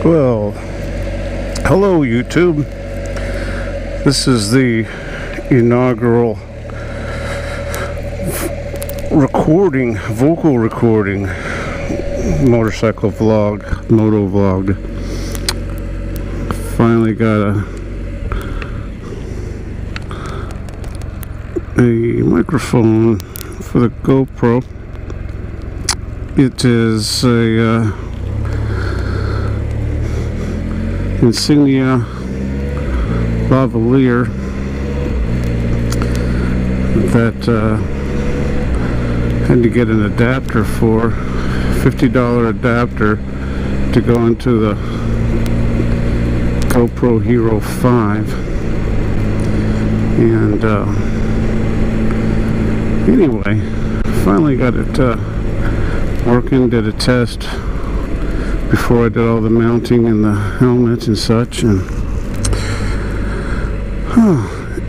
Well, hello YouTube. This is the inaugural vocal recording, motorcycle vlog, moto vlog. Finally got a microphone for the GoPro. It is a Insignia lavalier that had to get an adapter for, $50 adapter to go into the GoPro Hero 5. And anyway, finally got it working. Did a test before I did all the mounting and the helmet and such, and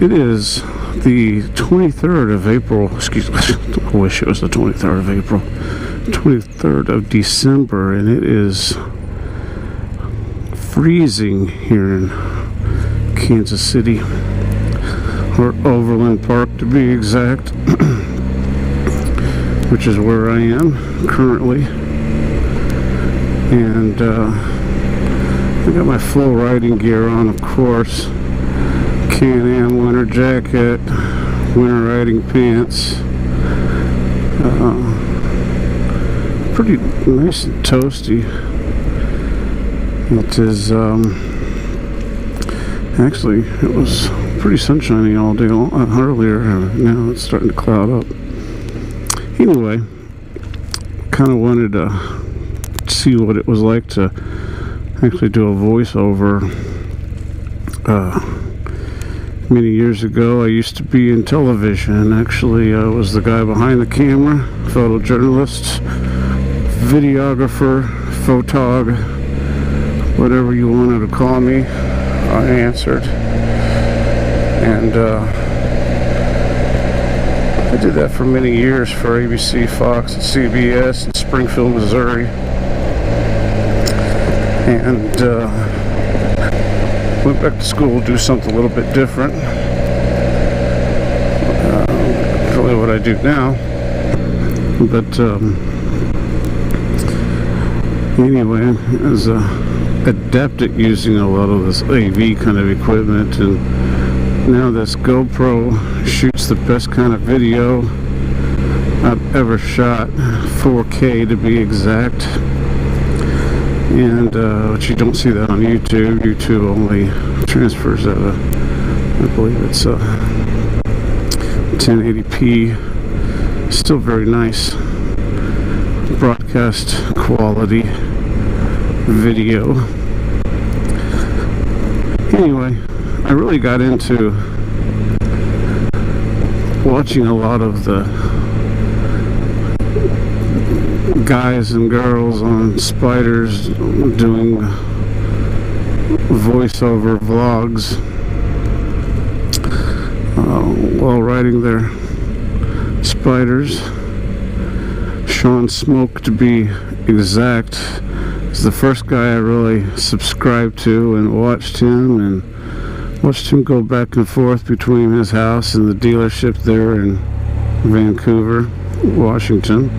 it is the 23rd of April, excuse me, I wish it was the 23rd of April, 23rd of December, and it is freezing here in Kansas City, or Overland Park to be exact, which is where I am currently. And I got my full riding gear on, of course. Can-Am winter jacket, winter riding pants. Pretty nice and toasty. It is, actually, it was pretty sunshiny all day earlier. Now it's starting to cloud up. Anyway, kind of wanted to see what it was like to actually do a voiceover. Many years ago I used to be in television. Actually, I was the guy behind the camera, photojournalist, videographer, photog, whatever you wanted to call me. I answered, and I did that for many years for ABC, Fox, and CBS in Springfield, Missouri. And went back to school to do something a little bit different. Really what I do now. But anyway, I was adept at using a lot of this AV kind of equipment, and now this GoPro shoots the best kind of video I've ever shot, 4K to be exact. And but you don't see that on YouTube. YouTube only transfers at I believe it's 1080p. Still very nice broadcast quality video. Anyway, I really got into watching a lot of the guys and girls on spiders doing voiceover vlogs while riding their spiders. Sean Smoke, to be exact, is the first guy I really subscribed to and watched him go back and forth between his house and the dealership there in Vancouver, Washington.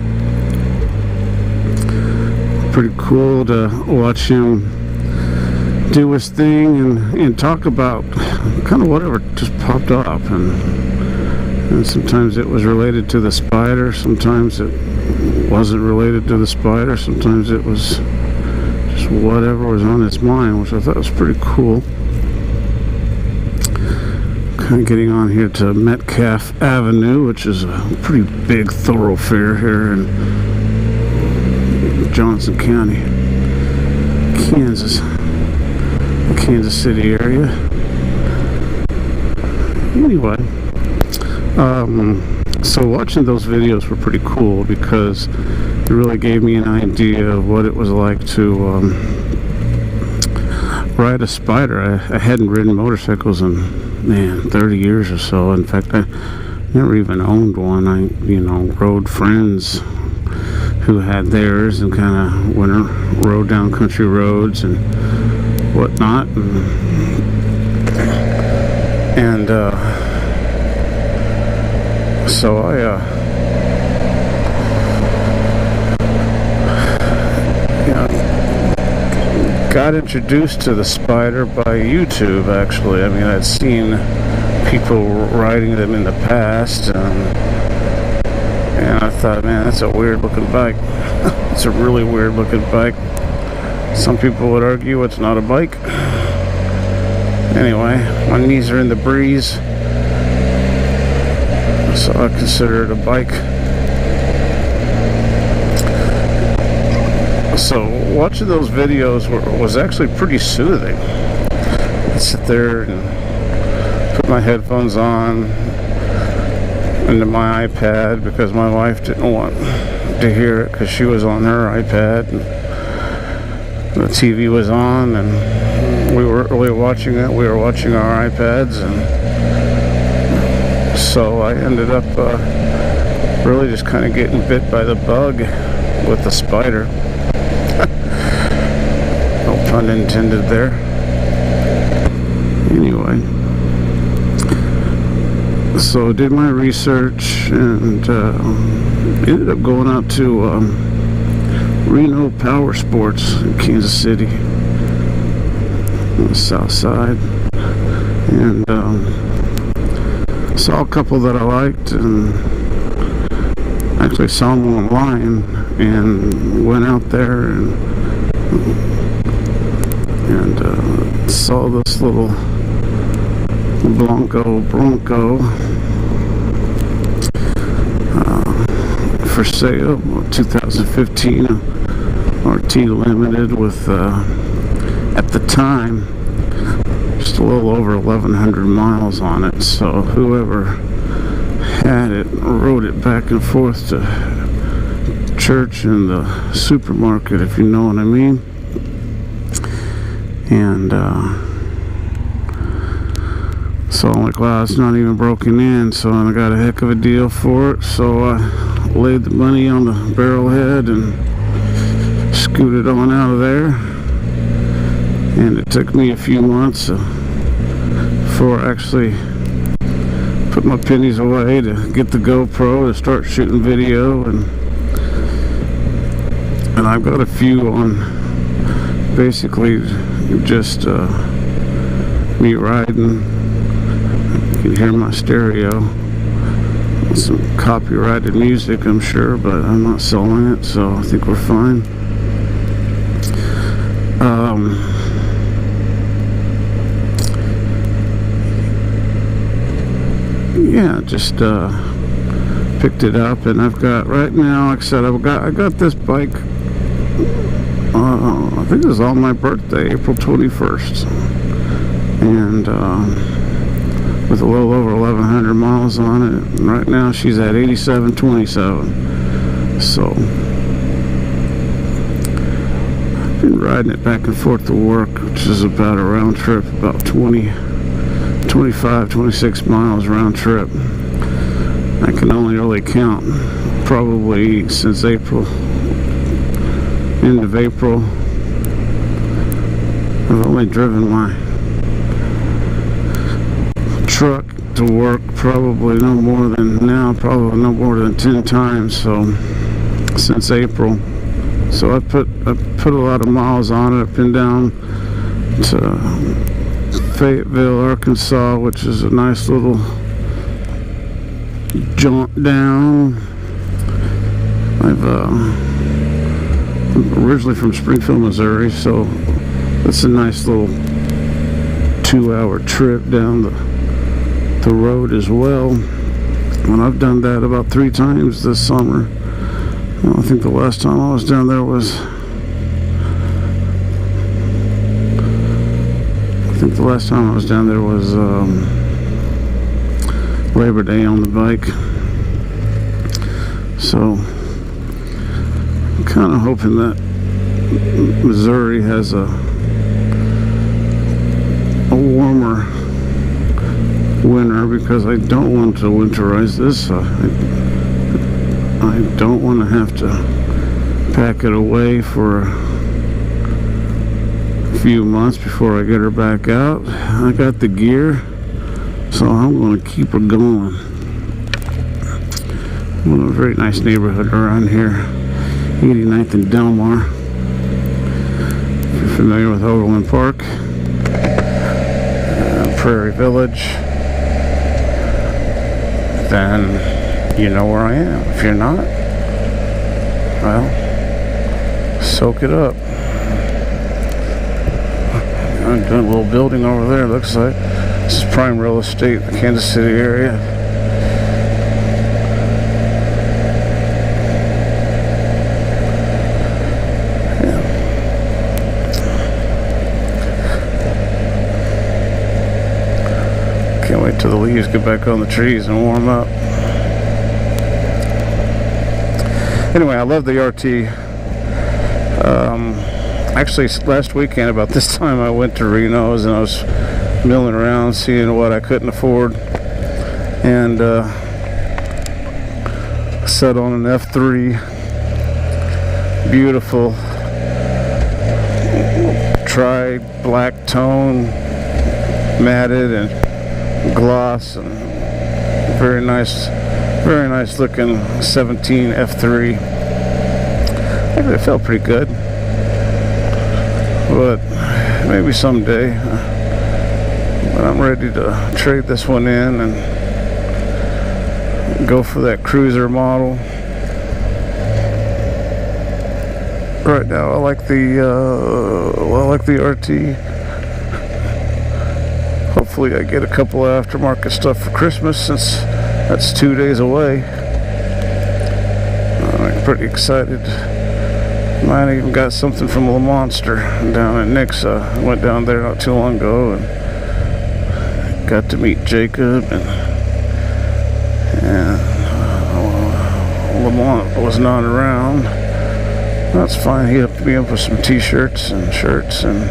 Pretty cool to watch him do his thing and talk about kind of whatever just popped up, and sometimes it was related to the spider, sometimes it wasn't related to the spider, sometimes it was just whatever was on his mind, which I thought was pretty cool. Kind of getting on here to Metcalf Avenue, which is a pretty big thoroughfare here in Johnson County, Kansas City area. Anyway, so watching those videos were pretty cool because it really gave me an idea of what it was like to ride a spider. I hadn't ridden motorcycles in 30 years or so. In fact, I never even owned one. I rode friends who had theirs and kind of rode down country roads and whatnot, and so I got introduced to the Spider by YouTube. Actually, I mean, I'd seen people riding them in the past, and I thought, man, that's a weird looking bike. It's a really weird looking bike. Some people would argue it's not a bike. Anyway, my knees are in the breeze, so I consider it a bike. So watching those videos was actually pretty soothing. I'd sit there and put my headphones on into my iPad because my wife didn't want to hear it because she was on her iPad and the TV was on, and we were watching it. We were watching our iPads, and so I ended up really just kind of getting bit by the bug with the Spider. No pun intended there. Anyway, so did my research and ended up going out to Reno Power Sports in Kansas City on the south side, and saw a couple that I liked, and actually saw them online and went out there and saw this little Bronco for sale, 2015 RT Limited with at the time just a little over 1,100 miles on it. So whoever had it rode it back and forth to church and the supermarket, if you know what I mean. And so I'm like, wow, it's not even broken in. So I got a heck of a deal for it. So I laid the money on the barrel head and scooted on out of there. And it took me a few months before I actually put my pennies away to get the GoPro to start shooting video, and I've got a few on basically just me riding. You can hear my stereo, some copyrighted music, I'm sure, but I'm not selling it, so I think we're fine. Yeah, just picked it up, and I've got right now, like I said, I got this bike. I think it was on my birthday, April 21st, and with a little over 1,100 miles on it. And right now she's at 87.27. So I've been riding it back and forth to work, which is about a round trip, about 25, 26 miles round trip. I can only really count probably since April, end of April. I've only driven my truck to work probably no more than 10 times, so since April. So I put a lot of miles on it. I've been down to Fayetteville, Arkansas, which is a nice little jaunt down. I'm originally from Springfield, Missouri, so it's a nice little 2-hour trip down the road as well. And I've done that about 3 times this summer. I think the last time I was down there was Labor Day on the bike. So I'm kind of hoping that Missouri has a warmer winter, because I don't want to winterize this. I don't want to have to pack it away for a few months before I get her back out. I got the gear, so I'm going to keep her going. A very nice neighborhood around here, 89th and Delmar. If you're familiar with Overland Park, Prairie Village, then you know where I am. If you're not, well, soak it up. I'm doing a little building over there, looks like. This is prime real estate in the Kansas City area. Can't wait till the leaves get back on the trees and warm up. Anyway, I love the RT. Actually, last weekend about this time I went to Reno's and I was milling around seeing what I couldn't afford, and set on an F3. Beautiful Ryde black tone, matted and gloss, and very nice looking 17 F3. It felt pretty good, but maybe someday. But I'm ready to trade this one in and go for that cruiser model. Right now I like the RT. Hopefully I get a couple of aftermarket stuff for Christmas, since that's 2 days away. I'm pretty excited. Might even got something from Le Monster down in Nixa. I went down there not too long ago and got to meet Jacob, and Lamont was not around. That's fine. He hooked me up with some t-shirts and shirts, and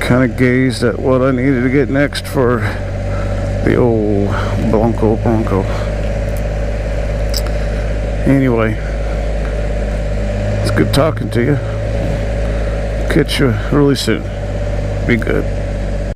kind of gazed at what I needed to get next for the old Bronco. Anyway, it's good talking to you. Catch you really soon. Be good.